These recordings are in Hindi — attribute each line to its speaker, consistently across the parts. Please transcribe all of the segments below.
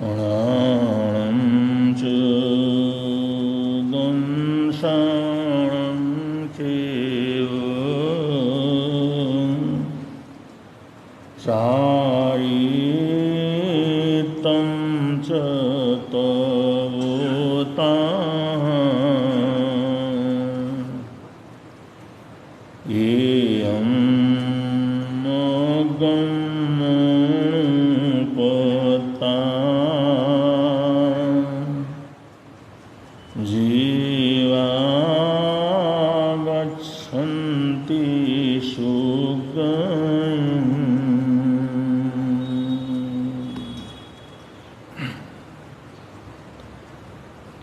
Speaker 1: अणाणं च दंशाणं चैव चारितं च तवोताः एयं गम्मनुपता जीवा गच्छन्ति सुगम्।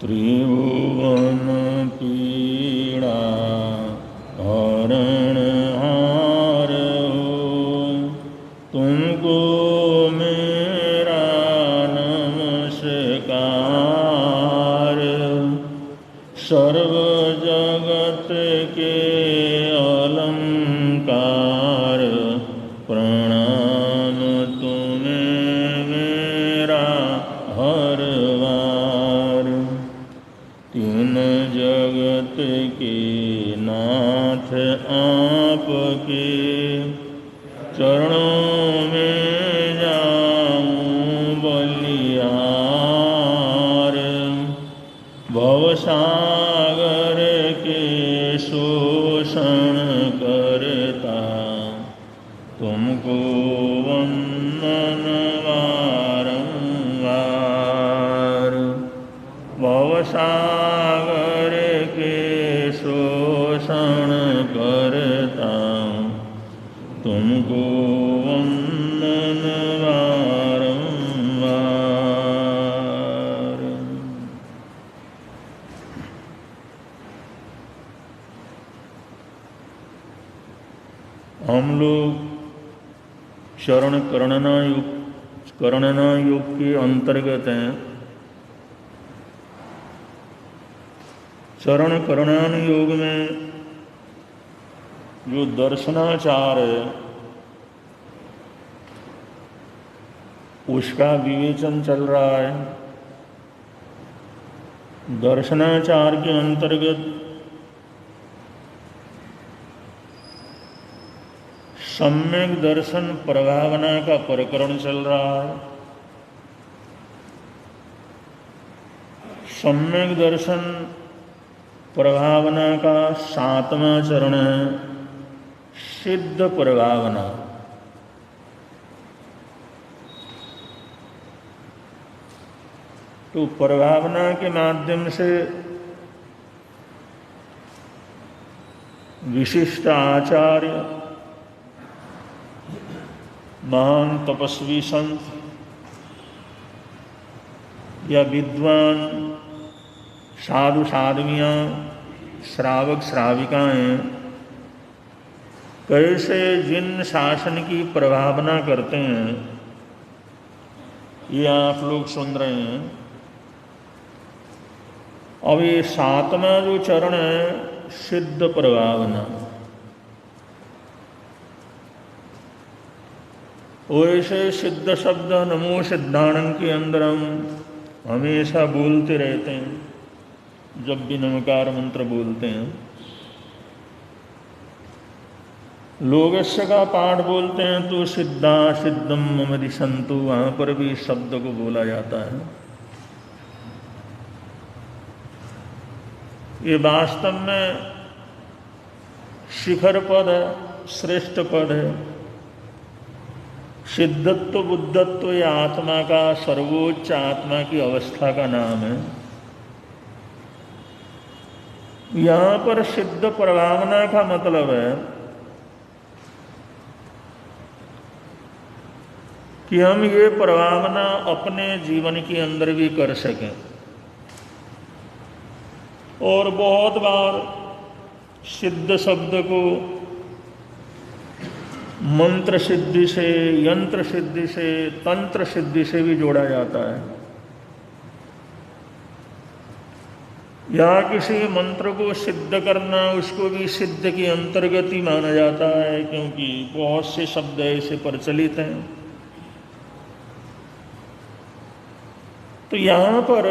Speaker 1: त्रिभुवन पीड़ा हरणहार तुमको मेरा नमस्कार। सर्व जगत के अलंकार प्रणाम तुम्हें मेरा हर बार। तीन जगत के नाथ आपके चरणों में जाऊं बलिहार। भवसागर के शोषण करता तुमको वंदन बारंबार। भवसागर के शोषण करता तुमको वंदन बारंबार। हम लोग शरण करना योग के अंतर्गत हैं। शरण करणान योग में जो दर्शनाचार है उसका विवेचन चल रहा है। दर्शनाचार के अंतर्गत सम्यक दर्शन प्रभावना का प्रकरण चल रहा है। सम्यक दर्शन प्रभावना का 7वां चरण है सिद्ध प्रभावना। तो प्रभावना के माध्यम से विशिष्ट आचार्य, महान तपस्वी संत या विद्वान साधु साध्वियाँ, श्रावक श्राविकाएँ कैसे जिन शासन की प्रभावना करते हैं ये आप लोग सुन रहे हैं। अब ये 7वां जो चरण है सिद्ध प्रभावना, वैसे सिद्ध शब्द नमो सिद्धाणं के अंदर हम हमेशा बोलते रहते हैं। जब भी नमकार मंत्र बोलते हैं, लोगस्य का पाठ बोलते हैं तो सिद्धा सिद्धम मम दिशन्तु, वहाँ पर भी इस शब्द को बोला जाता है। ये वास्तव में शिखर पद है, श्रेष्ठ पद है। सिद्धत्व बुद्धत्व ये आत्मा का सर्वोच्च आत्मा की अवस्था का नाम है। यहाँ पर सिद्ध प्रभावना का मतलब है कि हम ये प्रभावना अपने जीवन के अंदर भी कर सकें। और बहुत बार सिद्ध शब्द को मंत्र सिद्धि से, यंत्र सिद्धि से, तंत्र सिद्धि से भी जोड़ा जाता है। या किसी मंत्र को सिद्ध करना उसको भी सिद्ध के अंतर्गत ही माना जाता है, क्योंकि बहुत से शब्द ऐसे प्रचलित हैं। तो यहाँ पर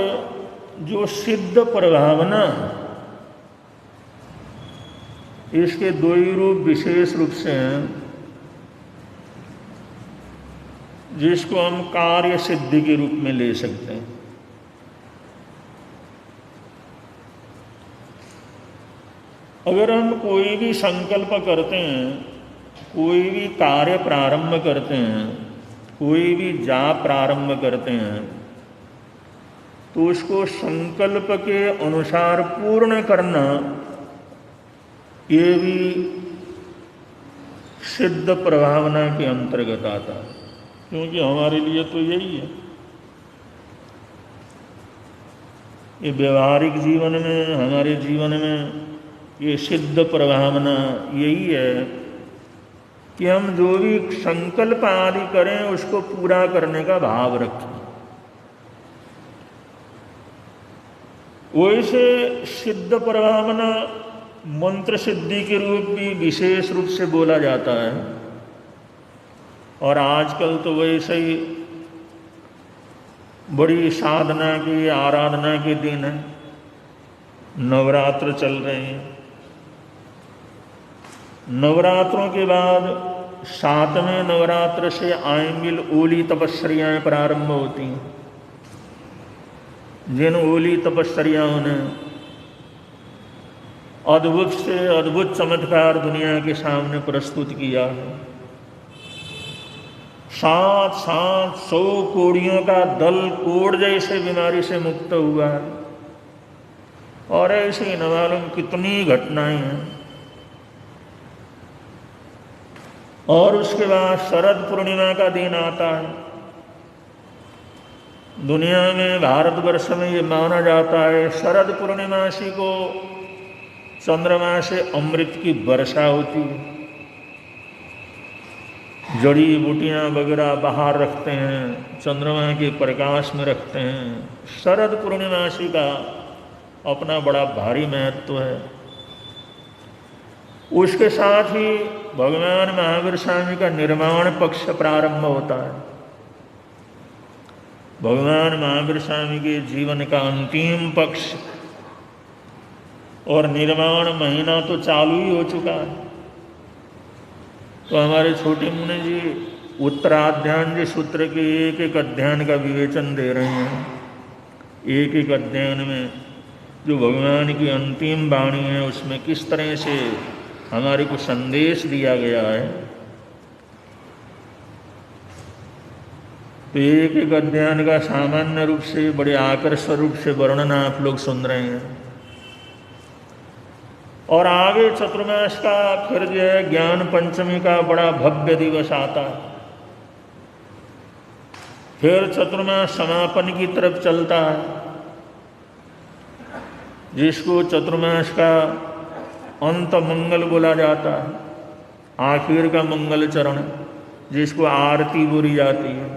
Speaker 1: जो सिद्ध प्रभावना, इसके दो ही रूप विशेष रूप से हैं, जिसको हम कार्य सिद्धि के रूप में ले सकते हैं। अगर हम कोई भी संकल्प करते हैं, कोई भी कार्य प्रारंभ करते हैं, कोई भी जाप प्रारंभ करते हैं, तो उसको संकल्प के अनुसार पूर्ण करना, ये भी सिद्ध प्रभावना के अंतर्गत आता है। क्योंकि हमारे लिए तो यही है, ये व्यवहारिक जीवन में, हमारे जीवन में ये सिद्ध प्रभावना यही है कि हम जो भी संकल्प आदि करें उसको पूरा करने का भाव रखें। वैसे सिद्ध प्रभावना मंत्र सिद्धि के रूप भी विशेष रूप से बोला जाता है। और आजकल तो वैसे ही बड़ी साधना की, आराधना के दिन है, नवरात्र चल रहे हैं। नवरात्रों के बाद 7वें नवरात्र से आयंगिल ओली तपस्याएं प्रारंभ होती हैं। जिन ओली तपस्याओं ने अद्भुत से अद्भुत चमत्कार दुनिया के सामने प्रस्तुत किया है। 700 कोड़ियों का दल कोड़ जैसे बीमारी से मुक्त हुआ है। और ऐसे ही न मालूम कितनी घटनाएं हैं। और उसके बाद शरद पूर्णिमा का दिन आता है। दुनिया में, भारतवर्ष में ये माना जाता है शरद पूर्णिमासी को चंद्रमा से अमृत की वर्षा होती है। जड़ी बूटियाँ वगैरह बाहर रखते हैं, चंद्रमा के प्रकाश में रखते हैं। शरद पूर्णिमासी का अपना बड़ा भारी महत्व है। उसके साथ ही भगवान महावीर स्वामी का निर्माण पक्ष प्रारंभ होता है। भगवान महावीर स्वामी के जीवन का अंतिम पक्ष और निर्माण महीना तो चालू ही हो चुका है। तो हमारे छोटे मुनि जी उत्तराध्यान जी सूत्र के एक एक अध्ययन का विवेचन दे रहे हैं। एक एक अध्ययन में जो भगवान की अंतिम वाणी है, उसमें किस तरह से हमारे को संदेश दिया गया है। तो एक एक अध्ययन का सामान्य रूप से, बड़े आकर्षक रूप से वर्णन आप लोग सुन रहे हैं। और आगे चतुर्मास का फिर जो है ज्ञान पंचमी का बड़ा भव्य दिवस आता है। फिर चतुर्मास समापन की तरफ चलता है, जिसको चतुर्मास का अंत मंगल बोला जाता है। आखिर का मंगल चरण, जिसको आरती बोली जाती है।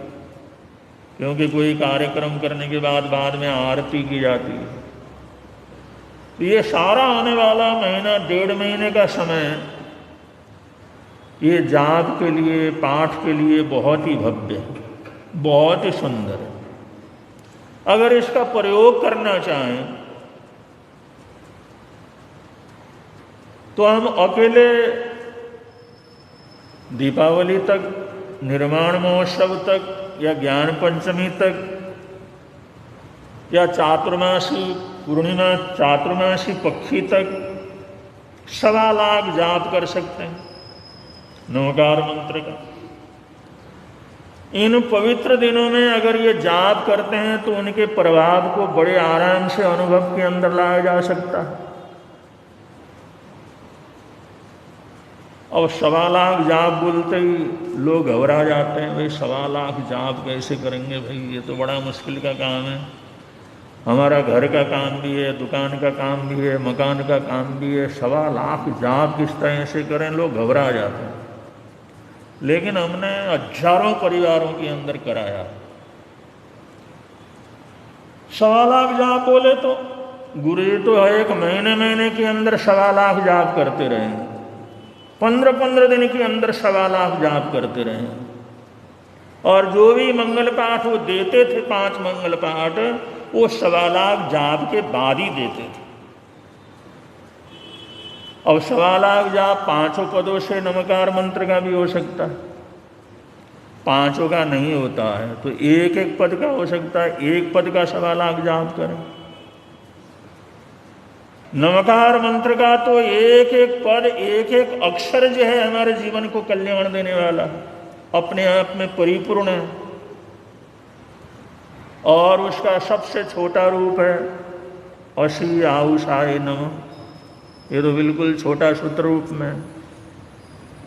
Speaker 1: क्योंकि कोई कार्यक्रम करने के बाद में आरती की जाती है। तो ये सारा आने वाला महीना, 1.5 महीने का समय, ये जाप के लिए, पाठ के लिए बहुत ही भव्य है, बहुत ही सुंदर है। अगर इसका प्रयोग करना चाहें तो हम अकेले दीपावली तक, निर्माण महोत्सव तक, या ज्ञान पंचमी तक, या चातुर्मासी पूर्णिमा, चातुर्मासी पक्षी तक 1.25 लाख जाप कर सकते हैं नवकार मंत्र का। इन पवित्र दिनों में अगर ये जाप करते हैं तो उनके प्रभाव को बड़े आराम से अनुभव के अंदर लाया जा सकता है। और 1.25 लाख जाप बोलते ही लोग घबरा जाते हैं। भाई 1.25 लाख जाप कैसे करेंगे भाई, ये तो बड़ा मुश्किल का काम है। हमारा घर का काम भी है, दुकान का काम भी है, मकान का काम भी है, 1.25 लाख जाप किस तरह से करें, लोग घबरा जाते हैं। लेकिन हमने हजारों परिवारों के अंदर कराया। 1.25 लाख जाप बोले तो गुरु तो 1 महीने के अंदर 1.25 लाख जाप करते रहेंगे। 15 दिन के अंदर 1.25 लाख जाप करते रहे। और जो भी मंगल पाठ वो देते थे, 5 मंगल पाठ, वो 1.25 लाख जाप के बाद ही देते थे। अब 1.25 लाख जाप 5 पदों से नमकार मंत्र का भी हो सकता है, 5 का नहीं होता है, तो एक एक पद का हो सकता है। एक पद का 1.25 लाख जाप करें। नमकार मंत्र का तो एक एक पद, एक एक अक्षर जो है हमारे जीवन को कल्याण देने वाला, अपने आप में परिपूर्ण है। और उसका सबसे छोटा रूप है असी आउषाय नमः। ये तो बिल्कुल छोटा सूत्र रूप में,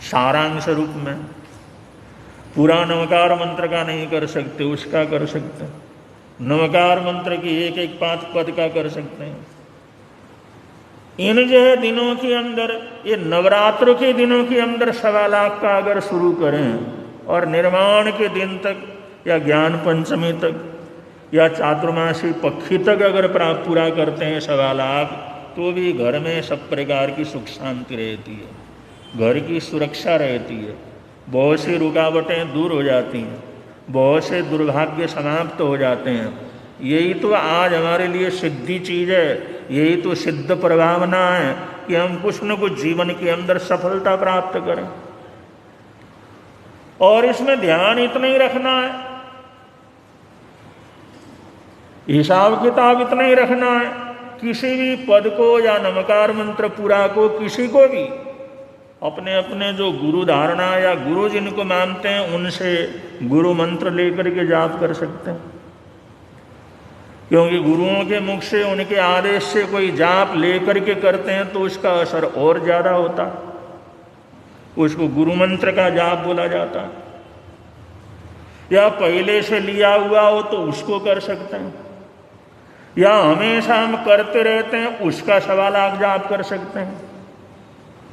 Speaker 1: सारांश रूप में। पूरा नमकार मंत्र का नहीं कर सकते, उसका कर सकते हैं। नमकार मंत्र की एक एक 5 पद का कर सकते हैं। इन जो है दिनों के अंदर, ये नवरात्र के दिनों के अंदर 1.25 लाख का अगर शुरू करें और निर्माण के दिन तक या ज्ञान पंचमी तक या चातुर्मासी पक्षी तक अगर पूरा करते हैं 1.25 लाख, तो भी घर में सब प्रकार की सुख शांति रहती है, घर की सुरक्षा रहती है, बहुत सी रुकावटें दूर हो जाती हैं, बहुत से दुर्भाग्य समाप्त हो जाते हैं। यही तो आज हमारे लिए सिद्धि चीज़ है, यही तो सिद्ध प्रभावना है कि हम कुछ न कुछ जीवन के अंदर सफलता प्राप्त करें। और इसमें ध्यान इतना ही रखना है, हिसाब किताब इतना ही रखना है, किसी भी पद को या नमकार मंत्र पूरा को किसी को भी अपने अपने जो गुरु धारणा या गुरु जिनको मानते हैं उनसे गुरु मंत्र लेकर के जाप कर सकते हैं। क्योंकि गुरुओं के मुख से, उनके आदेश से कोई जाप लेकर के करते हैं तो उसका असर और ज़्यादा होता है। उसको गुरु मंत्र का जाप बोला जाता है। या पहले से लिया हुआ हो तो उसको कर सकते हैं, या हमेशा हम करते रहते हैं उसका 1.25 लाख जाप कर सकते हैं।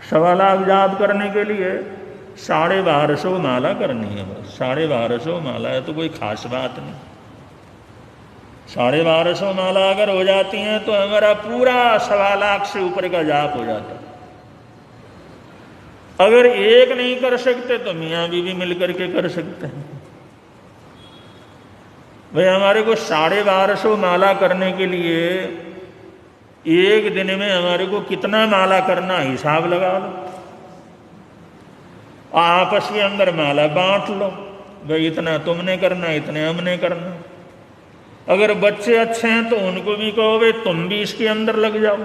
Speaker 1: 1.25 लाख जाप करने के लिए 1250 माला करनी है बस। 1250 माला है तो कोई खास बात नहीं। 1250 माला अगर हो जाती हैं तो हमारा पूरा 1.25 लाख से ऊपर का जाप हो जाता है। अगर एक नहीं कर सकते तो मियाँ बीवी मिलकर के कर सकते हैं। भाई हमारे को 1250 माला करने के लिए एक दिन में हमारे को कितना माला करना हिसाब लगा लो, आपस के अंदर माला बांट लो, भाई इतना तुमने करना, इतने हमने करना। अगर बच्चे अच्छे हैं तो उनको भी कहो भाई तुम भी इसके अंदर लग जाओ।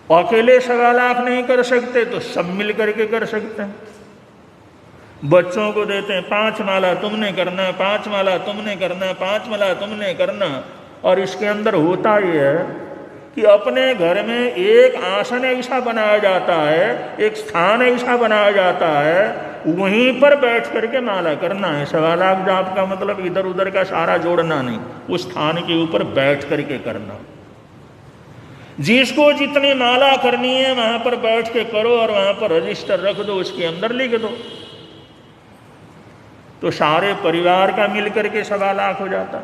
Speaker 1: अकेले 1.25 लाख नहीं कर सकते तो सब मिल करके कर सकते हैं। बच्चों को देते हैं 5 माला तुमने करना, 5 माला तुमने करना, 5 माला तुमने करना। और इसके अंदर होता ये है कि अपने घर में एक आसन ऐसा बनाया जाता है, एक स्थान ऐसा बनाया जाता है, वहीं पर बैठ करके माला करना है। 1.25 लाख जाप का मतलब इधर उधर का सारा जोड़ना नहीं, उस स्थान के ऊपर बैठ करके करना। जिसको जितनी माला करनी है वहां पर बैठ के करो और वहां पर रजिस्टर रख दो, उसके अंदर लिख दो, तो सारे परिवार का मिलकर के 1.25 लाख हो जाता।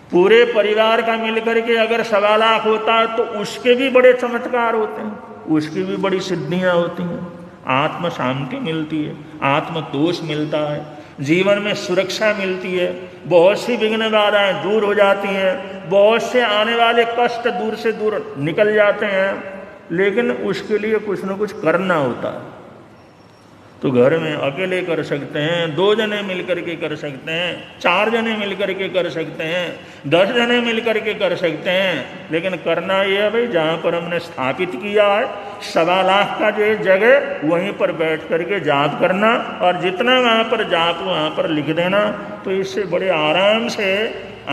Speaker 1: पूरे परिवार का मिलकर के अगर 1.25 लाख होता है तो उसके भी बड़े चमत्कार होते हैं, उसकी भी बड़ी सिद्धियां होती हैं। आत्म शांति मिलती है, आत्मतोष मिलता है, जीवन में सुरक्षा मिलती है, बहुत सी विघ्न बाधाएं दूर हो जाती हैं, बहुत से आने वाले कष्ट दूर से दूर निकल जाते हैं। लेकिन उसके लिए कुछ न कुछ करना होता है। तो घर में अकेले कर सकते हैं, 2 जने मिलकर के कर सकते हैं, 4 जने मिलकर के कर सकते हैं, 10 जने मिलकर के कर सकते हैं। लेकिन करना यह है भाई जहाँ पर हमने स्थापित किया है 1.25 लाख का जो जगह, वहीं पर बैठ करके जाप करना और जितना वहाँ पर जाप वहाँ पर लिख देना। तो इससे बड़े आराम से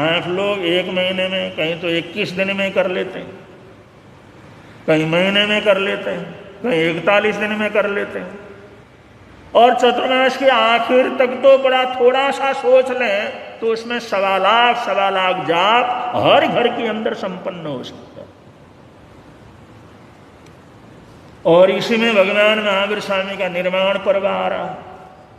Speaker 1: आप लोग 1 महीने में, कहीं तो 21 दिन में कर लेते हैं, कहीं महीने में कर लेते हैं, कहीं 41 दिन में कर लेते हैं। और चतुर्मास के आखिर तक तो बड़ा थोड़ा सा सोच लें तो उसमें 1.25 लाख जाप हर घर के अंदर संपन्न हो सकता है। और इसी में भगवान महावीर स्वामी का निर्माण पर्व आ रहा,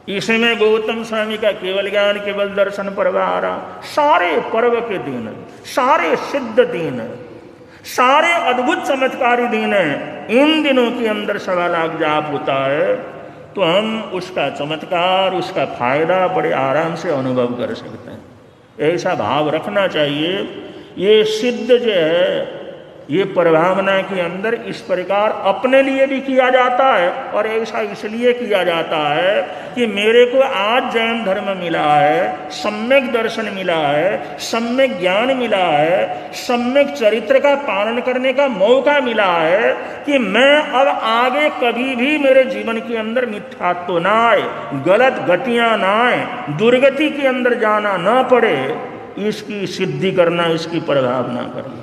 Speaker 1: इसी में गौतम स्वामी का केवल ज्ञान केवल दर्शन पर्व आ रहा। सारे पर्व के दिन, सारे सिद्ध दिन, सारे अद्भुत चमत्कारी दिन हैं। इन दिनों के अंदर 1.25 लाख जाप होता है। तो हम उसका चमत्कार, उसका फायदा बड़े आराम से अनुभव कर सकते हैं। ऐसा भाव रखना चाहिए। ये सिद्ध जो है, ये परिभावना के अंदर इस प्रकार अपने लिए भी किया जाता है, और ऐसा इसलिए किया जाता है कि मेरे को आज जैन धर्म मिला है, सम्यक दर्शन मिला है, सम्यक ज्ञान मिला है, सम्यक चरित्र का पालन करने का मौका मिला है कि मैं अब आगे कभी भी मेरे जीवन के अंदर मिथ्यात्व ना आए, गलत गतियां ना आए, दुर्गति के अंदर जाना ना पड़े। इसकी सिद्धि करना, इसकी प्रभावना करना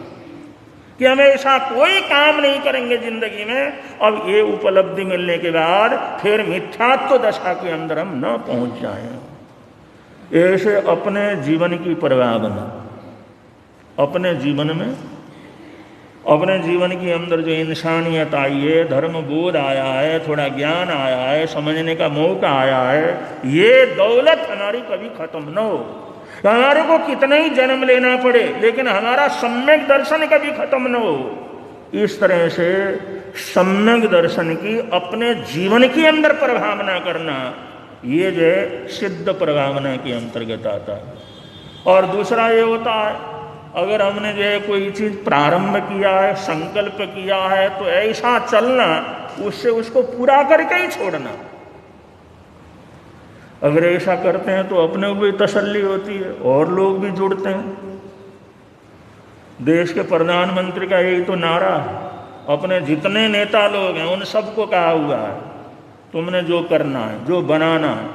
Speaker 1: कि हम ऐसा कोई काम नहीं करेंगे जिंदगी में, अब ये उपलब्धि मिलने के बाद फिर मिथ्यात्व दशा के अंदर हम न पहुंच जाएं। ऐसे अपने जीवन की प्रभावना, अपने जीवन में, अपने जीवन के अंदर जो इंसानियत आई है, धर्म बोध आया है, थोड़ा ज्ञान आया है, समझने का मौका आया है, ये दौलत हमारी कभी खत्म न हो। हमारे को कितना ही जन्म लेना पड़े, लेकिन हमारा सम्यक दर्शन कभी खत्म न हो। इस तरह से सम्यक दर्शन की अपने जीवन के अंदर प्रभावना करना, ये जो है सिद्ध प्रभावना के अंतर्गत आता है। और दूसरा ये होता है, अगर हमने जो है कोई चीज़ प्रारंभ किया है, संकल्प किया है, तो ऐसा चलना, उससे उसको पूरा करके ही छोड़ना। अगर ऐसा करते हैं तो अपने को भी तसल्ली होती है और लोग भी जुड़ते हैं। देश के प्रधानमंत्री का यही तो नारा है, अपने जितने नेता लोग हैं उन सबको कहा हुआ है, तुमने जो करना है, जो बनाना है,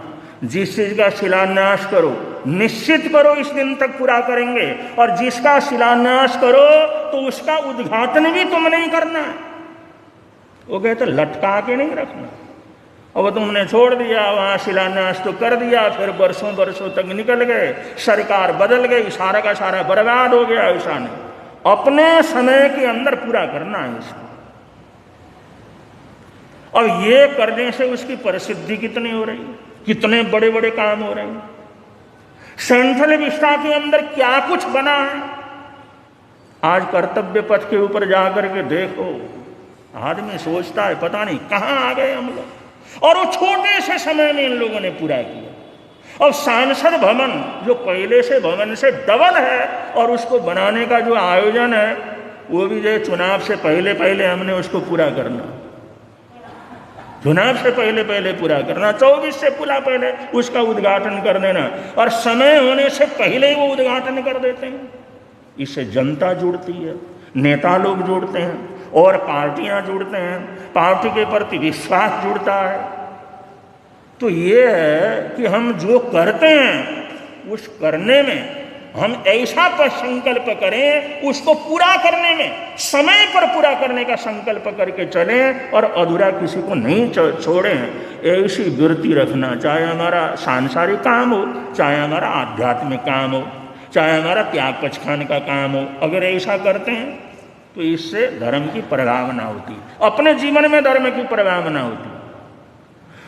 Speaker 1: जिस चीज़ का शिलान्यास करो, निश्चित करो इस दिन तक पूरा करेंगे, और जिसका शिलान्यास करो तो उसका उद्घाटन भी तुमने ही करना है। वो कहते लटका के नहीं रखना। अब तुमने छोड़ दिया, वहाँ शिलान्यास तो कर दिया, फिर बरसों बरसों तक निकल गए, सरकार बदल गई, सारा का सारा बर्बाद हो गया। ऐसा नहीं, अपने समय के अंदर पूरा करना है इसको। अब ये करने से उसकी प्रसिद्धि कितनी हो रही, कितने बड़े बड़े काम हो रहे हैं। सेंट्रल विस्टा के अंदर क्या कुछ बना है। आज कर्तव्य पथ के ऊपर जाकर के देखो, आदमी सोचता है पता नहीं कहाँ आ गए हम लोग, और वो छोटे से समय में इन लोगों ने पूरा किया। अब सांसद भवन जो पहले से भवन से डबल है, और उसको बनाने का जो आयोजन है वो भी जो चुनाव से पहले पहले हमने उसको पूरा करना, चुनाव से पहले पहले पूरा करना, 24 से पूरा पहले उसका उद्घाटन कर देना, और समय होने से पहले ही वो उद्घाटन कर देते हैं। इससे जनता जुड़ती है, नेता लोग जुड़ते हैं, और पार्टियां जुड़ते हैं, पार्टी के प्रति विश्वास जुड़ता है। तो ये है कि हम जो करते हैं उस करने में हम ऐसा पर संकल्प करें, उसको पूरा करने में समय पर पूरा करने का संकल्प करके चलें, और अधूरा किसी को नहीं छोड़ें। ऐसी वृत्ति रखना, चाहे हमारा सांसारिक काम हो, चाहे हमारा आध्यात्मिक काम हो, चाहे हमारा त्याग पचखान का काम हो। अगर ऐसा करते हैं तो इससे धर्म की प्रभावना होती है, अपने जीवन में धर्म की प्रभावना होती है।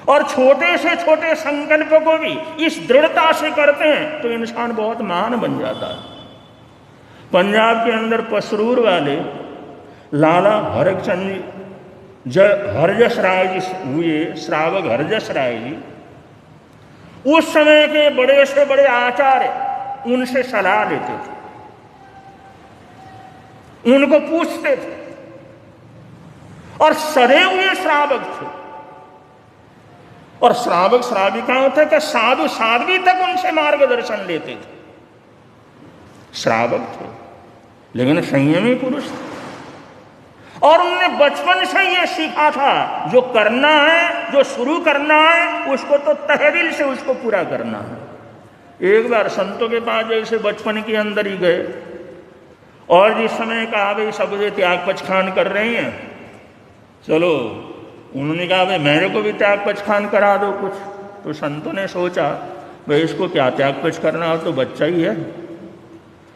Speaker 1: और छोटे से छोटे संकल्प को भी इस दृढ़ता से करते हैं तो इंसान बहुत महान बन जाता है। पंजाब के अंदर पसरूर वाले लाला हरचंद हरजस राय जी हुए, श्रावक हरजस राय जी, उस समय के बड़े से बड़े आचार्य उनसे सलाह लेते थे, उनको पूछते थे, और सधे हुए श्रावक थे, और श्रावक श्राविकाओं थे कि साधु साध्वी तक उनसे मार्गदर्शन लेते थे। श्रावक थे लेकिन संयमी पुरुष थे, और उनने बचपन से ये सीखा था जो करना है, जो शुरू करना है, उसको तो तहे दिल से उसको पूरा करना है। एक बार संतों के पास जैसे बचपन के अंदर ही गए, और जिस समय कहा भाई सब जो त्याग पचखान कर रहे हैं, चलो, उन्होंने कहा भाई मेरे को भी त्याग पचखान करा दो कुछ। तो संतों ने सोचा भाई इसको क्या त्याग पच करना हो, तो बच्चा ही है,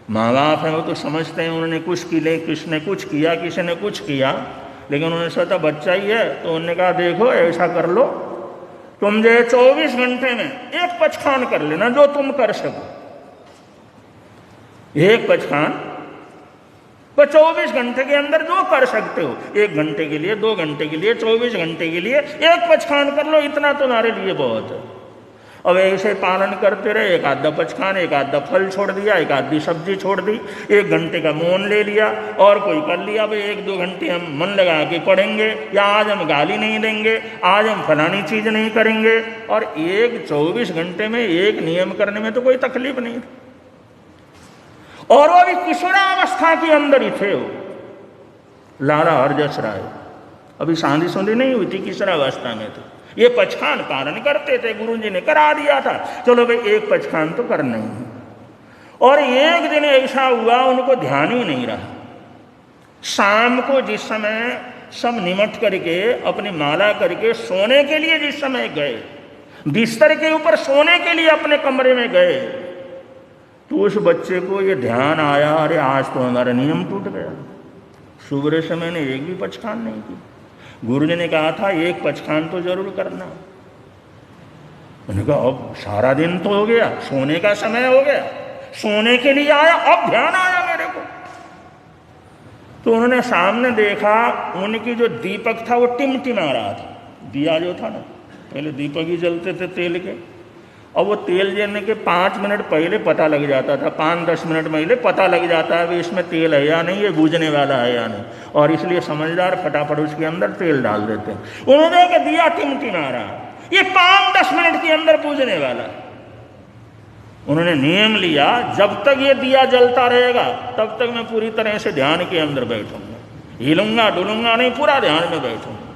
Speaker 1: माँ बाप है वो तो समझते हैं, उन्होंने कुछ किए, किसने कुछ किया, किसी ने कुछ किया, लेकिन उन्होंने सोचा बच्चा ही है। तो उन्होंने कहा देखो ऐसा कर लो, तुम जो 24 घंटे में एक पचखान कर लेना जो तुम कर सको, एक पचखान वह 24 घंटे के अंदर जो कर सकते हो, 1 घंटे के लिए, 2 घंटे के लिए, 24 घंटे के लिए 1 पचखान कर लो, इतना तुम्हारे लिए बहुत है। अब ऐसे पालन करते रहे, एक आधा पचखान, एक आधा फल छोड़ दिया, एक आधी सब्जी छोड़ दी, 1 घंटे का मौन ले लिया, और कोई कर लिया भाई 1-2 घंटे हम मन लगा के पढ़ेंगे, या आज हम गाली नहीं देंगे, आज हम फलानी चीज नहीं करेंगे। और 24 घंटे में एक नियम करने में तो कोई तकलीफ नहीं थी। और वो अभी किशोरावस्था के अंदर ही थे, वो लाला हरजस राय अभी शादी शुदी नहीं हुई थी, किशोरावस्था में थे। ये पचखान पालन करते थे, गुरुजी ने करा दिया था, चलो भाई 1 पचखान तो करना ही है। और एक दिन ऐसा हुआ उनको ध्यान ही नहीं रहा। शाम को जिस समय सब निमट करके अपनी माला करके सोने के लिए जिस समय गए, बिस्तर के ऊपर सोने के लिए अपने कमरे में गए, तो उस बच्चे को ये ध्यान आया, अरे आज तो हमारा नियम टूट गया, सुबह से मैंने 1 भी पचखान नहीं की। गुरुजी ने कहा था 1 पचखान तो जरूर करना। उन्होंने कहा अब सारा दिन तो हो गया, सोने का समय हो गया, सोने के लिए आया, अब ध्यान आया मेरे को। तो उन्होंने सामने देखा, उनकी जो दीपक था वो टिमटिमा रहा था। दिया जो था ना, पहले दीपक ही जलते थे तेल के, और वो तेल जलने के 5 मिनट पहले पता लग जाता था, 5-10 मिनट पहले पता लग जाता है कि इसमें तेल है या नहीं, ये बूझने वाला है या नहीं, और इसलिए समझदार फटाफट उसके अंदर तेल डाल देते हैं। उन्होंने कहा दिया टिमटिमा रहा, ये 5-10 मिनट के अंदर बूझने वाला। उन्होंने नियम लिया, जब तक ये दिया जलता रहेगा तब तक मैं पूरी तरह से ध्यान के अंदर बैठूंगा, हिलूंगा डुलूंगा नहीं, पूरा ध्यान में बैठूंगा।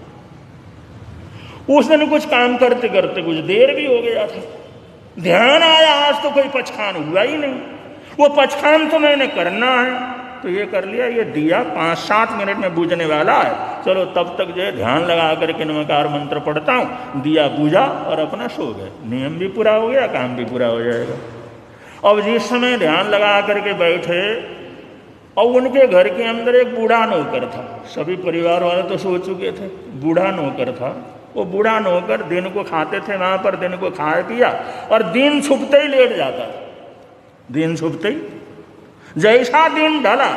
Speaker 1: उस दिन कुछ काम करते करते कुछ देर भी हो गया था, ध्यान आया आज तो कोई पचखान हुआ ही नहीं, वो पचखान तो मैंने करना है, तो ये कर लिया। ये दिया 5-7 मिनट में बूझने वाला है, चलो तब तक जो है ध्यान लगा करके नमकार मंत्र पढ़ता हूँ, दिया बूझा और अपना सो गए, नियम भी पूरा हो गया, काम भी पूरा हो जाएगा। अब जिस समय ध्यान लगा करके बैठे, और उनके घर के अंदर एक बूढ़ा नौकर था, सभी परिवार वाले तो सो चुके थे, बूढ़ा नौकर था। वो बूढ़ा नौकर दिन को खाते थे वहां पर, दिन को खाया पिया, और दिन छुपते ही लेट जाता था। दिन छुपते ही जैसा दिन ढला,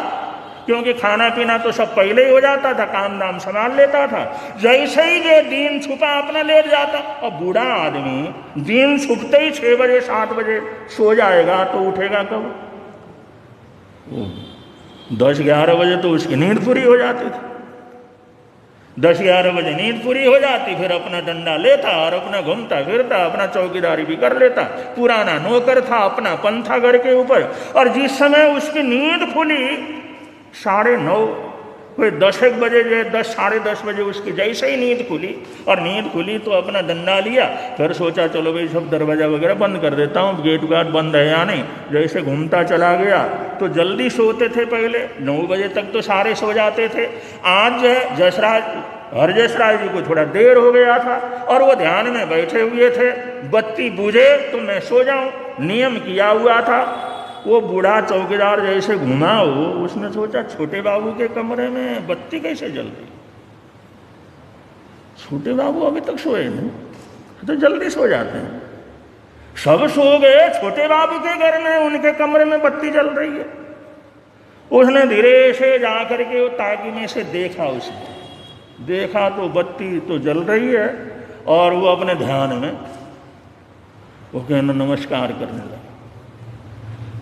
Speaker 1: क्योंकि खाना पीना तो सब पहले ही हो जाता था, काम दाम संभाल लेता था, जैसे ही ये दिन छुपा अपना लेट जाता। और बूढ़ा आदमी दिन छुपते ही 6 बजे 7 बजे सो जाएगा, तो उठेगा कब? 10-11 बजे तो उसकी नींद पूरी हो जाती थी। 10-11 बजे नींद पूरी हो जाती, फिर अपना डंडा लेता और अपना घूमता फिरता, अपना चौकीदारी भी कर लेता। पुराना नौकर था, अपना पंथा घर के ऊपर। और जिस समय उसकी नींद खुली 9:30, कोई 10-1 बजे, 10-10:30 बजे उसकी जैसे ही नींद खुली, और नींद खुली तो अपना डंडा लिया, फिर सोचा चलो भाई सब दरवाजा वगैरह बंद कर देता हूँ, गेट गार्ड बंद है या नहीं। जैसे घूमता चला गया, तो जल्दी सोते थे, पहले 9 बजे तक तो सारे सो जाते थे। आज हरजस राय जी को थोड़ा देर हो गया था, और वो ध्यान में बैठे हुए थे, बत्ती बुझे तो मैं सो जाऊं, नियम किया हुआ था। वो बूढ़ा चौकीदार जैसे घुमा हो, उसने सोचा छोटे बाबू के कमरे में बत्ती कैसे जल रही, छोटे बाबू अभी तक सोए नहीं, तो जल्दी सो जाते हैं। सब सो गए, छोटे बाबू के घर में उनके कमरे में बत्ती जल रही है। उसने धीरे से जाकर के वो ताकी में से देखा, उसने देखा तो बत्ती तो जल रही है, और वो अपने ध्यान में वो कहना नमस्कार करने लगा।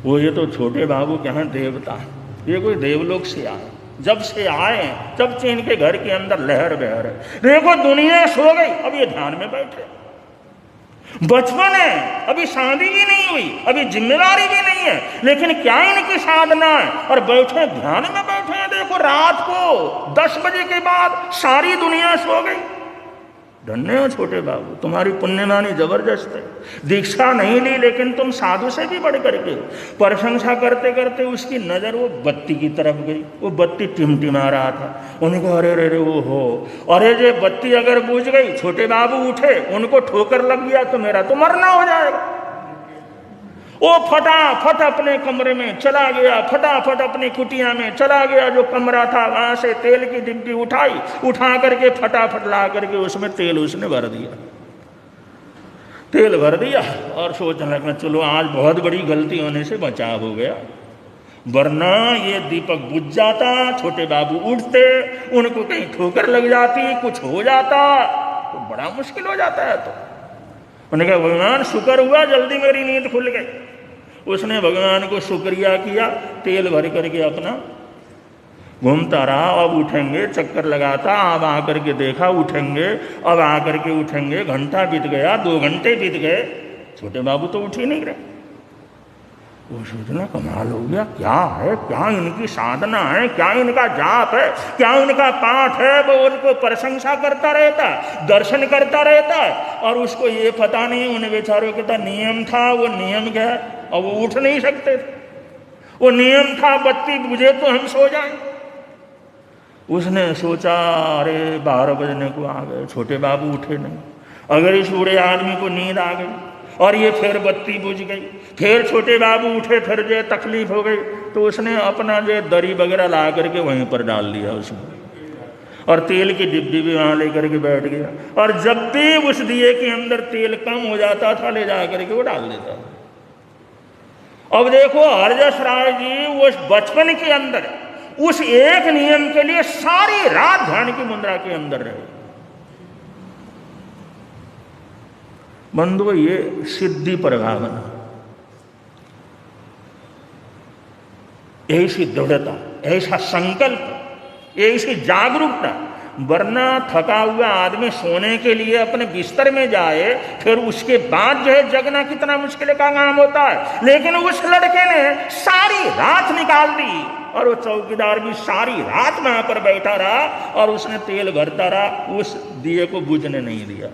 Speaker 1: वो ये तो छोटे बाबू के यहाँ देवता है, ये कोई देवलोक से आए, जब से आए जब से इनके घर के अंदर लहर बहर है। देखो दुनिया सो गई, अब ये ध्यान में बैठे, बचपन है, अभी शादी भी नहीं हुई, अभी जिम्मेदारी भी नहीं है, लेकिन क्या इनकी साधना है, और बैठे ध्यान में बैठे हैं। देखो रात को 10 बजे के बाद सारी दुनिया सो गई। धन्य हो छोटे बाबू, तुम्हारी पुण्यवानी जबरदस्त है। दीक्षा नहीं ली, लेकिन तुम साधु से भी बढ़ करके। प्रशंसा करते करते उसकी नजर वो बत्ती की तरफ गई, वो बत्ती टिमटिमा रहा था। उनको अरे रे वो हो, अरे जे बत्ती अगर बुझ गई, छोटे बाबू उठे, उनको ठोकर लग गया तो मेरा तो मरना हो जाएगा। वो फटाफट अपने कमरे में चला गया, फटाफट अपनी कुटिया में चला गया, जो कमरा था वहां से तेल की डिब्बी उठाई, उठा करके फटाफट ला करके उसमें तेल उसने भर दिया, तेल भर दिया, और सोचने लगा चलो आज बहुत बड़ी गलती होने से बचाव हो गया। वरना ये दीपक बुझ जाता, छोटे बाबू उठते, उनको कहीं ठोकर लग जाती, कुछ हो जाता तो बड़ा मुश्किल हो जाता है। तो उन्होंने कहा भगवान शुक्र हुआ जल्दी मेरी नींद खुल गई। उसने भगवान को शुक्रिया किया, तेल भर करके अपना घूमता रहा। अब उठेंगे, चक्कर लगाता, अब आकर के देखा उठेंगे, अब आकर के उठेंगे। घंटा बीत गया, 2 घंटे बीत गए, छोटे बाबू तो उठ ही नहीं रहे। वो सोचना कमाल हो गया, क्या है, क्या इनकी साधना है, क्या इनका जाप है, क्या इनका पाठ है। वो उनको प्रशंसा करता रहता, दर्शन करता रहता है, और उसको ये पता नहीं उन बेचारों के तो नियम था, वो नियम क्या है, और वो उठ नहीं सकते थे। वो नियम था बत्ती बुझे तो हम सो जाएं। उसने सोचा अरे 12 बजने को आ गए, छोटे बाबू उठे नहीं, अगर इस बूढ़े आदमी को नींद आ गई और ये फिर बत्ती बुझ गई, फिर छोटे बाबू उठे, फिर जो तकलीफ हो गई, तो उसने अपना जो दरी वगैरह ला करके वहीं पर डाल दिया उसमें, और तेल की डिब्बी भी वहाँ लेकर के बैठ गया। और जब भी उस दिए के अंदर तेल कम हो जाता था, ले जा करके वो डाल देता। अब देखो हरजस राय जी उस बचपन के अंदर उस एक नियम के लिए सारी रात ध्यान की मुद्रा के अंदर रहे। बंधु, ये सिद्धि प्रभावना, ऐसी दृढ़ता, ऐसा संकल्प, ऐसी जागरूकता। वरना थका हुआ आदमी सोने के लिए अपने बिस्तर में जाए, फिर उसके बाद जो है जगना कितना मुश्किल का काम होता है। लेकिन उस लड़के ने सारी रात निकाल दी, और वो चौकीदार भी सारी रात वहां पर बैठा रहा, और उसने तेल भरता रहा, उस दिए को बुझने नहीं दिया।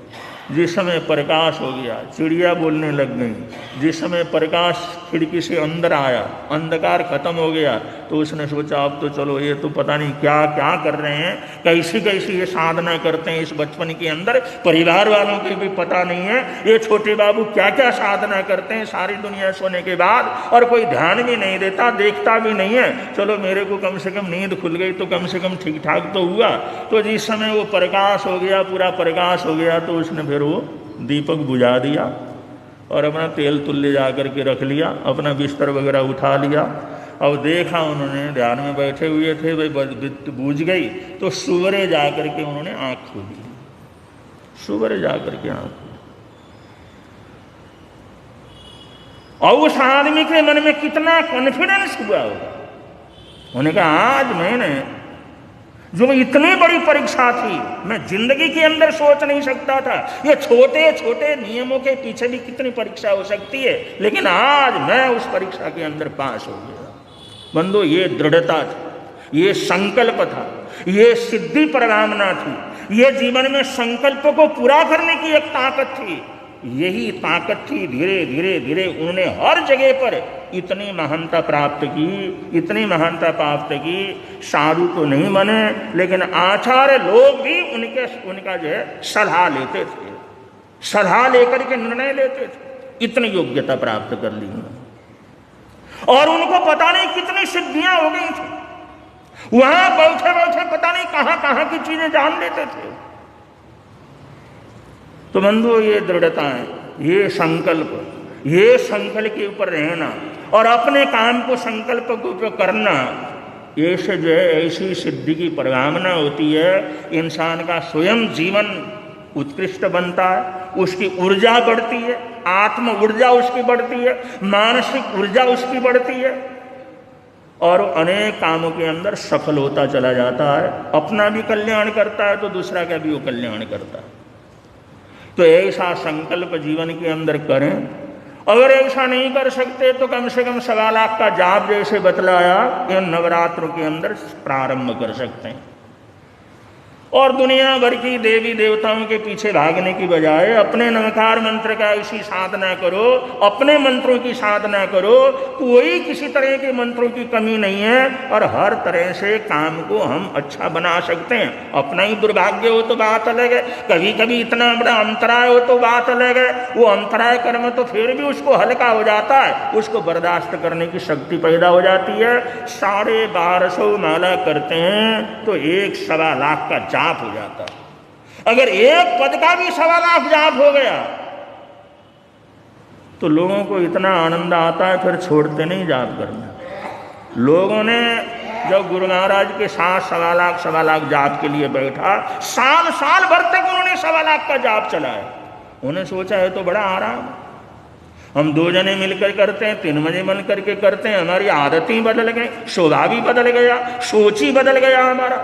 Speaker 1: जिस समय प्रकाश हो गया, चिड़िया बोलने लग गई, जिस समय प्रकाश खिड़की से अंदर आया, अंधकार खत्म हो गया, तो उसने सोचा अब तो चलो, ये तो पता नहीं क्या क्या कर रहे हैं, कैसी कैसी ये साधना करते हैं इस बचपन के अंदर, परिवार वालों को भी पता नहीं है ये छोटे बाबू क्या क्या साधना करते हैं सारी दुनिया सोने के बाद, और कोई ध्यान भी नहीं देता, देखता भी नहीं है। चलो मेरे को कम से कम नींद खुल गई तो कम से कम ठीक ठाक तो हुआ। तो जिस समय वो प्रकाश हो गया, पूरा प्रकाश हो गया, तो उसने फिर वो दीपक बुझा दिया और अपना तेल तुल्ले जा करके रख लिया, अपना बिस्तर वगैरह उठा लिया। अब देखा उन्होंने, ध्यान में बैठे हुए थे, भाई बूझ गई, तो सुबह जा करके उन्होंने आँख खोली, सुबह जा करके आँख खोली। और उस आदमी के मन में कितना कॉन्फिडेंस हुआ होगा। उन्होंने कहा आज मैंने जो इतनी बड़ी परीक्षा थी, मैं जिंदगी के अंदर सोच नहीं सकता था, ये छोटे छोटे नियमों के पीछे भी कितनी परीक्षा हो सकती है, लेकिन आज मैं उस परीक्षा के अंदर पास हो गया। बंधु, ये दृढ़ता थी, ये संकल्प था, ये सिद्धि प्रभावना थी, ये जीवन में संकल्प को पूरा करने की एक ताकत थी। यही ताकत थी, धीरे धीरे धीरे उन्होंने हर जगह पर इतनी महानता प्राप्त की, इतनी महानता प्राप्त की। साधु तो नहीं बने, लेकिन आचार्य लोग भी उनका जो है सलाह लेते थे, सलाह लेकर के निर्णय लेते थे। इतनी योग्यता प्राप्त कर ली उन्होंने, और उनको पता नहीं कितनी सिद्धियां हो गई थी। वहां बैठे बैठे पता नहीं कहां कहां की चीजें जान लेते थे। तो बंधु, ये दृढ़ता है, ये संकल्प के ऊपर रहना और अपने काम को संकल्प के ऊपर करना, ये से जो है ऐसी सिद्धि की प्रभावना होती है। इंसान का स्वयं जीवन उत्कृष्ट बनता है, उसकी ऊर्जा बढ़ती है, आत्म ऊर्जा उसकी बढ़ती है, मानसिक ऊर्जा उसकी बढ़ती है, और अनेक कामों के अंदर सफल होता चला जाता है। अपना भी कल्याण करता है तो दूसरा का भी वो कल्याण करता है। तो ऐसा संकल्प जीवन के अंदर करें। अगर ऐसा नहीं कर सकते तो कम से कम 1.25 लाख का जाप जैसे बतलाया, इन नवरात्रों के अंदर प्रारंभ कर सकते हैं। और दुनिया भर की देवी देवताओं के पीछे भागने की बजाय अपने नमकार मंत्र का ऐसी साधना करो, अपने मंत्रों की साधना करो। कोई किसी तरह के मंत्रों की कमी नहीं है, और हर तरह से काम को हम अच्छा बना सकते हैं। अपना ही दुर्भाग्य हो तो बात अलग है, कभी कभी इतना बड़ा अंतराय हो तो बात अलग है। वो अंतराय कर्म तो फिर भी उसको हल्का हो जाता है, उसको बर्दाश्त करने की शक्ति पैदा हो जाती है। 1250 माला करते हैं तो 1.25 लाख का जाप हो जाता। अगर एक पद का भी 1.25 लाख जाप हो गया तो लोगों को इतना आनंद आता है, फिर छोड़ते नहीं जाप करना। लोगों ने जब गुरु महाराज के साथ सवा लाख जाप के लिए बैठा, साल साल भर तक उन्होंने 1.25 लाख का जाप चलाया। उन्हें सोचा है तो बड़ा आराम, हम 2 जने मिलकर करते हैं, 3 बजे मिल करके करते हैं, हमारी आदतें बदल गई, स्वभाव भी बदल गया, सोच ही बदल गया हमारा।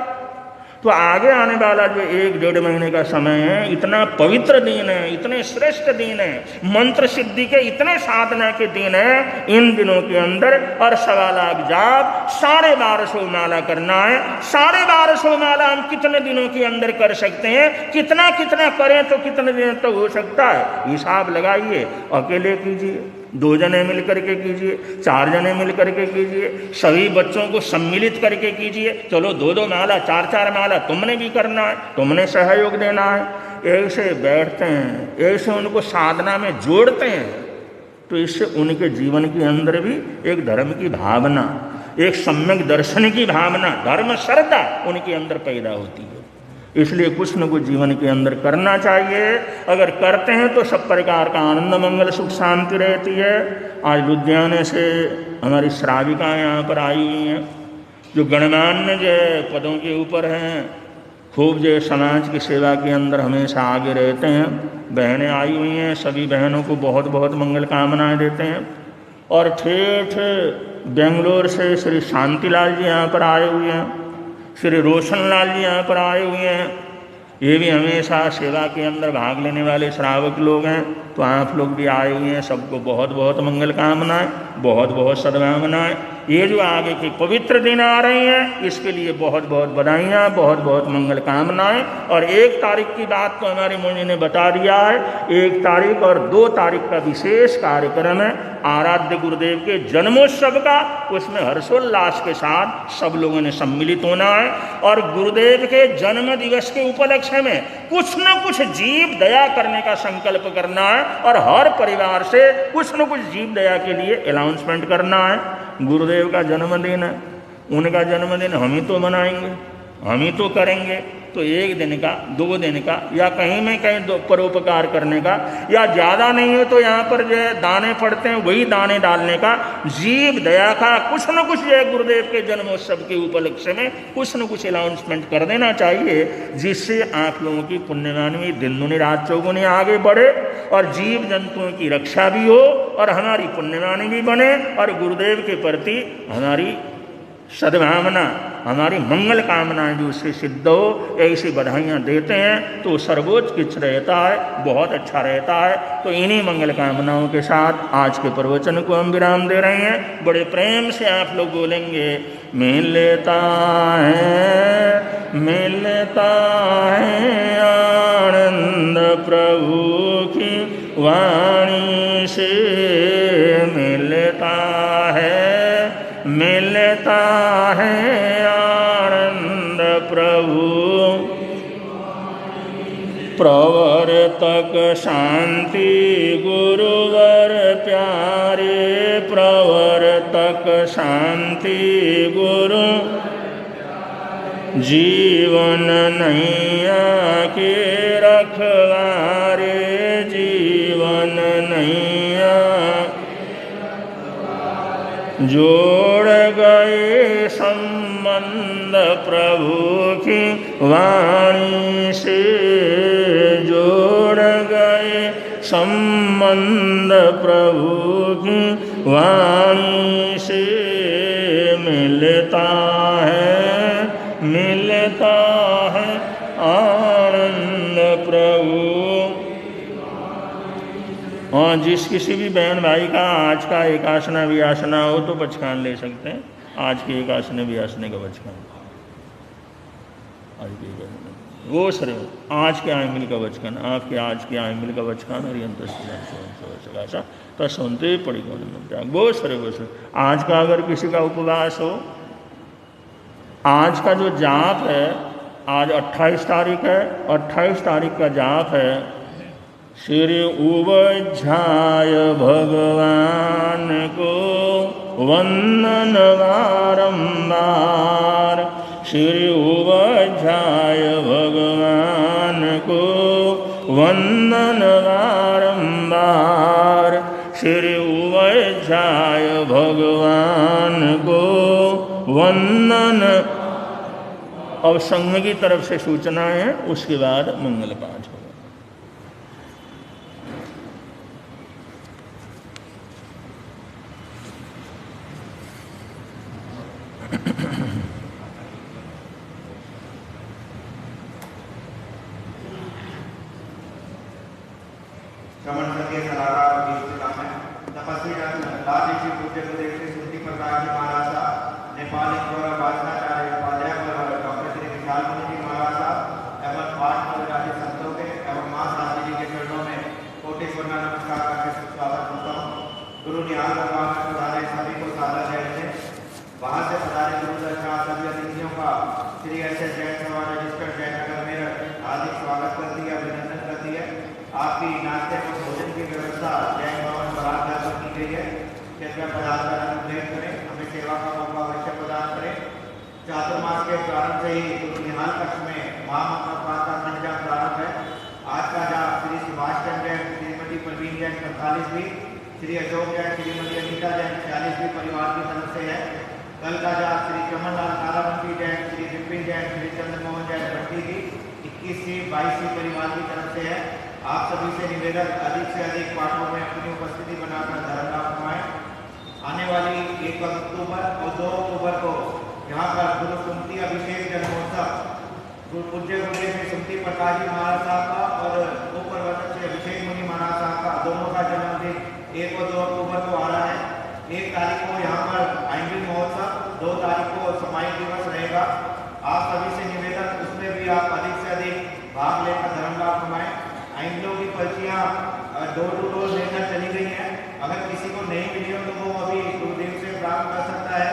Speaker 1: तो आगे आने वाला जो 1-1.5 महीने का समय है, इतना पवित्र दिन है, इतने श्रेष्ठ दिन है, मंत्र सिद्धि के इतने साधना के दिन है। इन दिनों के अंदर और 1.25 लाख जाप, 1250 माला करना है। 1250 माला हम कितने दिनों के अंदर कर सकते हैं? कितना कितना करें तो कितने दिन तक हो सकता है? हिसाब लगाइए। अकेले कीजिए, 2 जने मिल करके कीजिए, 4 जने मिल करके कीजिए, सभी बच्चों को सम्मिलित करके कीजिए। चलो 2-2 माला, 4-4 माला तुमने भी करना है, तुमने सहयोग देना है। ऐसे बैठते हैं, ऐसे उनको साधना में जोड़ते हैं, तो इससे उनके जीवन के अंदर भी एक धर्म की भावना, एक सम्यक दर्शन की भावना, धर्म श्रद्धा उनके अंदर पैदा होती है। इसलिए कुछ न कुछ जीवन के अंदर करना चाहिए। अगर करते हैं तो सब प्रकार का आनंद, मंगल, सुख, शांति रहती है। आज लुधियाने से हमारी श्राविका यहाँ पर आई हुई हैं, जो गणमान्य जो पदों के ऊपर हैं, खूब जो समाज की सेवा के अंदर हमेशा आगे रहते हैं। बहनें आई हुई हैं, सभी बहनों को बहुत बहुत मंगल कामनाएँ देते हैं। और ठेठ बेंगलोर से श्री शांतिलाल जी यहाँ पर आए हुए हैं, श्री रोशन लाल जी यहाँ पर आए हुए हैं। ये भी हमेशा सेवा के अंदर भाग लेने वाले श्रावक लोग हैं। तो आप लोग भी आए हुए हैं, सबको बहुत बहुत मंगल कामनाएँ, बहुत बहुत सद्भावनाएँ। ये जो आगे की पवित्र दिन आ रही हैं, इसके लिए बहुत बहुत बधाइयाँ, बहुत बहुत मंगल कामनाएँ। और 1 तारीख की बात तो हमारे मुनि ने बता दिया है। 1 तारीख और 2 तारीख का विशेष कार्यक्रम है आराध्य गुरुदेव के जन्मोत्सव का। उसमें हर्षोल्लास के साथ सब लोगों ने सम्मिलित होना है। और गुरुदेव के जन्म दिवस के उपलक्ष्य में कुछ न कुछ जीव दया करने का संकल्प करना है, और हर परिवार से कुछ न कुछ जीव दया के लिए अनाउंसमेंट करना है। गुरुदेव का जन्मदिन है, उनका जन्मदिन हम ही तो मनाएंगे, हम ही तो करेंगे। तो 1 दिन का, 2 दिन का, या कहीं में कहीं परोपकार करने का, या ज़्यादा नहीं हो तो यहाँ पर जो दाने पड़ते हैं वही दाने डालने का, जीव दया का कुछ न कुछ जो गुरुदेव के जन्मोत्सव के उपलक्ष्य में कुछ न कुछ अनाउंसमेंट कर देना चाहिए, जिससे आप लोगों की पुण्यवानी दिन दुनी रात चौगुनी आगे बढ़े, और जीव जंतुओं की रक्षा भी हो, और हमारी पुण्यवानी भी बने, और गुरुदेव के प्रति हमारी सद्भावना, हमारी मंगल कामनाएं भी उससे सिद्ध हो। ऐसी बधाइयाँ देते हैं तो सर्वोत्कृष्ट रहता है, बहुत अच्छा रहता है। तो इन्हीं मंगल कामनाओं के साथ आज के प्रवचन को हम विराम दे रहे हैं। बड़े प्रेम से आप लोग बोलेंगे, मिलता है आनंद प्रभु की वाणी से, मिलता है आनंद प्रभु प्रवर्तक शांति गुरुवर प्यारे, प्रवर्तक शांति गुरु जीवन नैया के रखवारे, जीवन नैया जोड़ गए संबंध प्रभु की वाणी से, जोड़ गए संबंध प्रभु की वाणी से, मिलता है आनंद प्रभु। और जिस किसी भी बहन भाई का आज का एकासना वियासना हो तो बचकान ले सकते हैं। आज के एकासना वियासने का बचकान, आज के एकासना वो सर आज के आयमिल का बचकान, आपके आज के आयमिल का बचकान और तो सुनते पड़ी वो सर वो सर। आज का अगर किसी का उपवास हो, आज का जो जाप है, आज 28 तारीख है, 28 तारीख का जाप है श्री उवध्याय भगवान को वंदन बारंबार, श्री उवध्याय भगवान को वंदन बारंबार, श्री उवध्याय भगवान भगवान को वंदन। अब संघ की तरफ से सूचना है, उसके बाद मंगल पाठ होगा।
Speaker 2: श्रवण करके सलाहकार जिला में तपस्वी राजऋषि पूज्य गुरुदेव श्री सुंदरी प्रकाश जी महाराज साहब, नेपाल इंदौर भाषणाचार्य उपाध्याय डॉक्टर श्री विशाल मुनि जी महाराज साहब एवं पाठ राजी संतों के एवं मां शास्त्री जी के चरणों में कोटि स्वर्ण नमस्कार करके स्वागत करता हूँ। गुरु निहाल भगवान में पधारे सभी को सादर जय से। वहां से पधारे गुरु दर्शन सभी अतिथियों का श्री एस जैन सभा रजिस्टर जयनगर में हार्दिक स्वागत करती है, अभिनंदन करती है। आपकी नाश्ते और भोजन की व्यवस्था जैन भवन बराबर पर की गई है। कृपया पदार्थ का अनुग्रह करें, हमें सेवा का मौका अवश्य प्रदान करें। चातुर्मास के प्रारंभ से ही गुरु निहाल कक्ष में महामंत्र पाठ का संजाम प्रारंभ है। आज का जाप श्री सुभाष चंद्र जैन, श्रीमती प्रवीण जैन 45वीं, श्री अशोक जैन, श्रीमती अनीता जैन 46वीं परिवार की तरफ से है। कल का जाप श्री चमनलाल कालावंती जैन, श्री विपिन जैन, श्री चंद्रमोहन जैन भट्टी की 21वीं 22वीं परिवार की तरफ से है। आप सभी से निवेदन, अधिक से अधिक पाठों में अपनी उपस्थिति बनाकर धर्म लाभ कमाएं। आने वाली 1 अक्टूबर और 2 अक्टूबर को यहाँ पर गुरु सुमति अभिषेक जन्मोत्सव पूज्य गुरुदेव श्री सुमति प्रकाश जी महाराज साहब का और उपप्रवर्तक श्री अभिषेक मुनि महाराज साहब का दोनों का जन्मदिन 1 और 2 अक्टूबर को आ रहा है। 1 तारीख को यहाँ पर आइंडी महोत्सव, 2 तारीख को सामायिक दिवस रहेगा। आप सभी से निवेदन, उसमें भी आप अधिक से अधिक भाग लेकर धर्म लाभ कमाएं। आइंडो की पर्चियाँ डोर टू डोर लेकर चली गई हैं। अगर किसी को नहीं मिली हो तो वो अभी गुरुदेव से प्राप्त कर सकता है।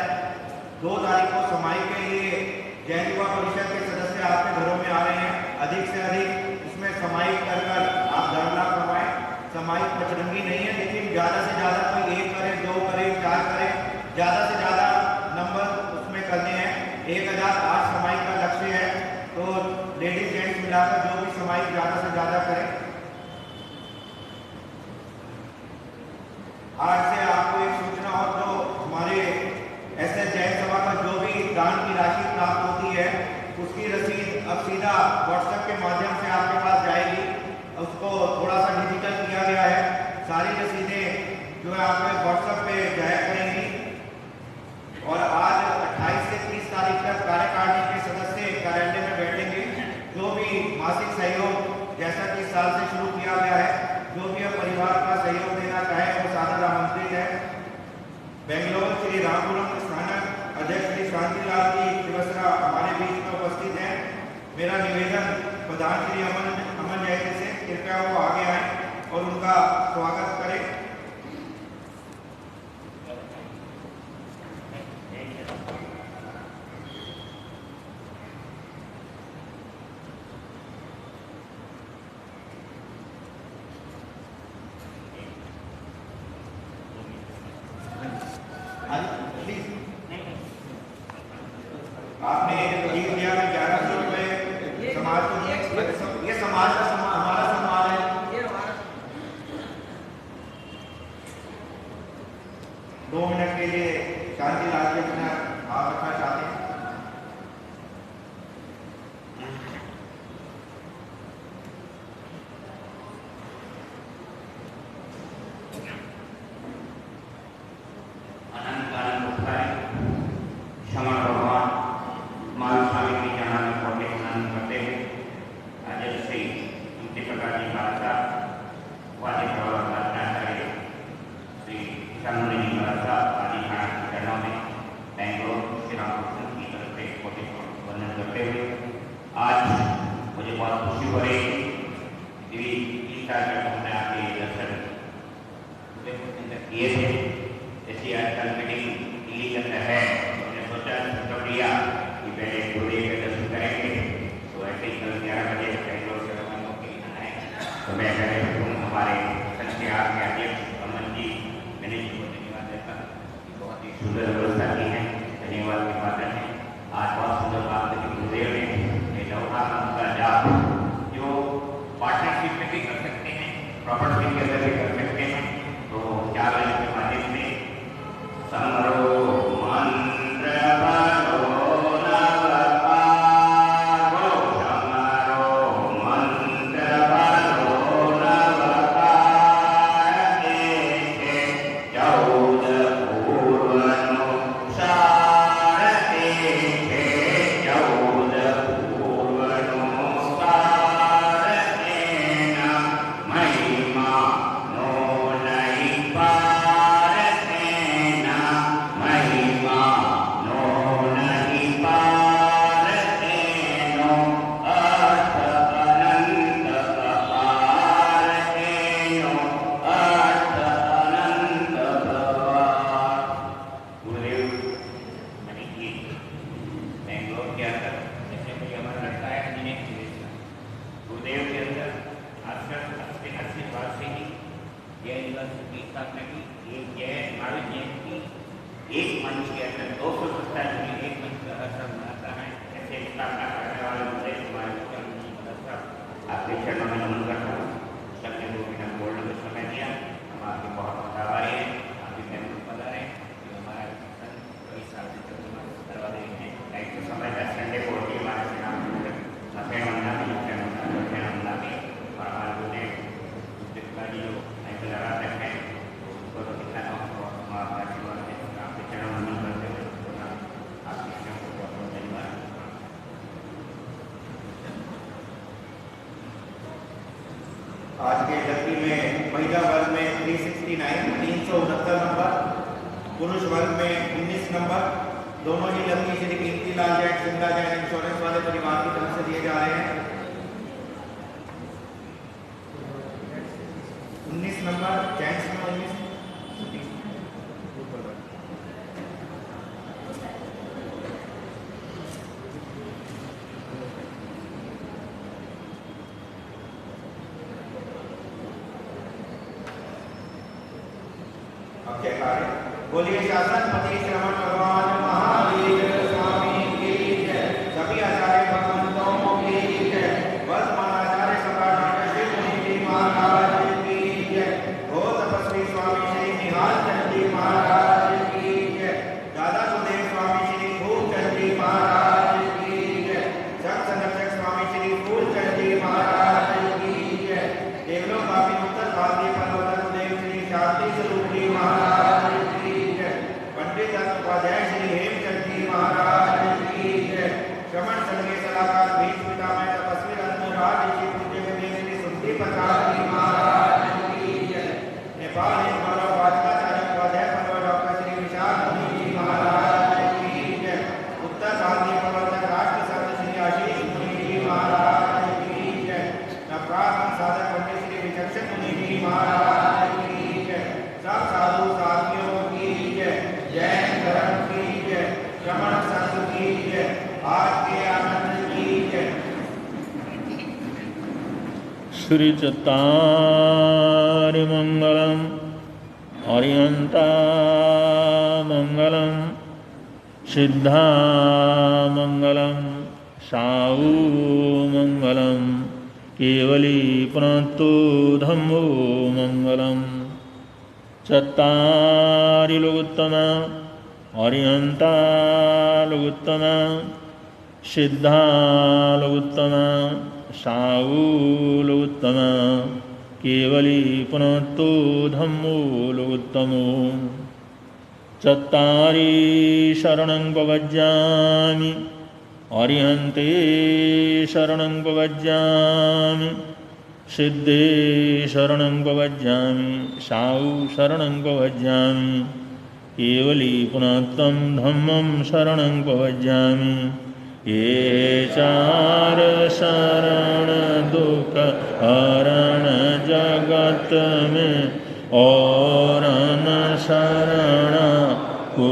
Speaker 2: 2 तारीख को समाई के लिए जैन युवा परिषद के सदस्य आपके घरों में आ रहे हैं। अधिक से अधिक इसमें समाई कर आप धर्म लाभ कमाएं। समाई पचरंगी नहीं है, लेकिन ज़्यादा से ज़्यादा कोई 1 करे, 2 करे, 4 करे, ज़्यादा से ज़्यादा नंबर उसमें करने हैं। 1008 समाई का लक्ष्य है, तो लेडीज जेंट्स मिलाकर जो भी समाई ज़्यादा से ज़्यादा करें। आज से आपको एक सूचना और, जो हमारे ऐसे जैन सभा का जो भी दान की राशि प्राप्त होती है, उसकी रसीद अब सीधा व्हाट्सएप के माध्यम से आपके पास जाएगी। उसको थोड़ा सा डिजिटल किया गया है। सारी रसीदें जो है आपके व्हाट्सएप पे जाया करेंगी। और आज 28 से 30 तारीख तक कार्यकारिणी के सदस्य कार्यालय में बैठेंगे। जो भी मासिक सहयोग जैसा कि साल से शुरू किया गया है, जो भी परिवार का सहयोग देना चाहे वो सादर आमंत्रित है। बेंगलोर श्री रामपुरम स्थानक अध्यक्ष श्री शांतिलाल जी त्रिवसरा हमारे बीच में उपस्थित हैं। मेरा निवेदन प्रधान श्री अमन जैन से, कृपया वो आगे आए और उनका स्वागत करें। आपने एक दिया में 1100 रुपये समाज को, ये समाज का हमारा सम्मान है। 2 मिनट के लिए शांति लाल जी अपना आप रखना चाहते हैं।
Speaker 3: प्रॉपर्टी के अंदर भी कर सकते हैं। तो 4 लाइन के माध्यम से मनुष्य के अंदर 227 में एक मन का असर बनाता है। ऐसे स्थापना करने वाले मुझे तुम्हारे आपके चरणों में नमन करता हूँ। सबके लोग बिना बोलने को समय दिया, हम आपके बहुत आभारी हैं। आपकी महबूब पता है कि हमारा कई साल से करवा रहे हैं। एक तो समय 10 घंटे को होती है हमारे नाम सफेद मंदा भी और हमारे बोले जितना जो ऐसे लगा सकते हैं उसको तो दिखाना और हमारा आशीर्वाद है। आपके चरण नमन करते हुए आपके चरण को बहुत बहुत धन्यवाद।
Speaker 2: आज के लड़की में महिला वर्ग में 369 नंबर, पुरुष वर्ग में 19 नंबर, दोनों ही लड़की श्री कीर्ति लाल जैन शिमला जैन इंश्योरेंस वाले परिवार की तरफ से दिए जा रहे हैं। 19 नंबर जेंट्स में 19। बोलिए शासन पति श्रवण भगवान महावीर स्वामी की जय। सभी आचार्य भगवंतों की जय। वर्तमान आचार्य सम्राट श्री मुनि जी महाराज की जय। हो तपस्वी स्वामी श्री निहाल चंद जी महाराज की जय। दादा सुदेव स्वामी श्री फूलचंद जी महाराज की जय। संत संरक्षक स्वामी श्री फूलचंद जी महाराज की जय। देवलोक काफी उत्तर भारतीय पर्वतन देव श्री शांति स्वरूप जी महाराज की जय। पंडित उपाध्याय श्री हेमचंद जी महाराज की जय। श्रवण संघीय सलाहकार बीच पिता में तपस्वी रत्नराज श्री पूज्य गुरुदेव श्री सुंदरी प्रसाद जी महाराज की जय। नेपाल हिंद गौरव वाजपाचार्य उपाध्याय पर्वत डॉक्टर श्री विशाल मुनि जी महाराज की जय। उत्तर भारतीय प्रवर्तक राष्ट्र संत श्री आशीष मुनि जी महाराज की जय। नवकार साधक पंडित श्री विचक्षण मुनि जी महाराज की जय। सब साधु साथियों की जय। जैन धर्म की जय। श्रमण संघ की जय। आज के आनंद की जय।
Speaker 1: श्री चत्तारि मंगलम अर्यंता मंगलम सिद्धा मंगलम साऊ मंगलम केवली पुनत्तो धम्मो मंगलम। चत्तारि लोकोत्तम अर्यंता लोकोत्तम सिद्धा लोकोत्तम साऊ लोकोत्तम केवली पुनत्तो धम्मो लोकोत्तमो। चत्तारि शरणं प्रपद्यामि अर्यन्ते शरणं प्रपद्यामि सिद्धे शरणं प्रपद्यामि साऊ शरणं प्रपद्यामि केवली पुनत्तं धम्मं शरणं प्रपद्यामि। ये चार शरण दुख हरण जगत में और न शरण को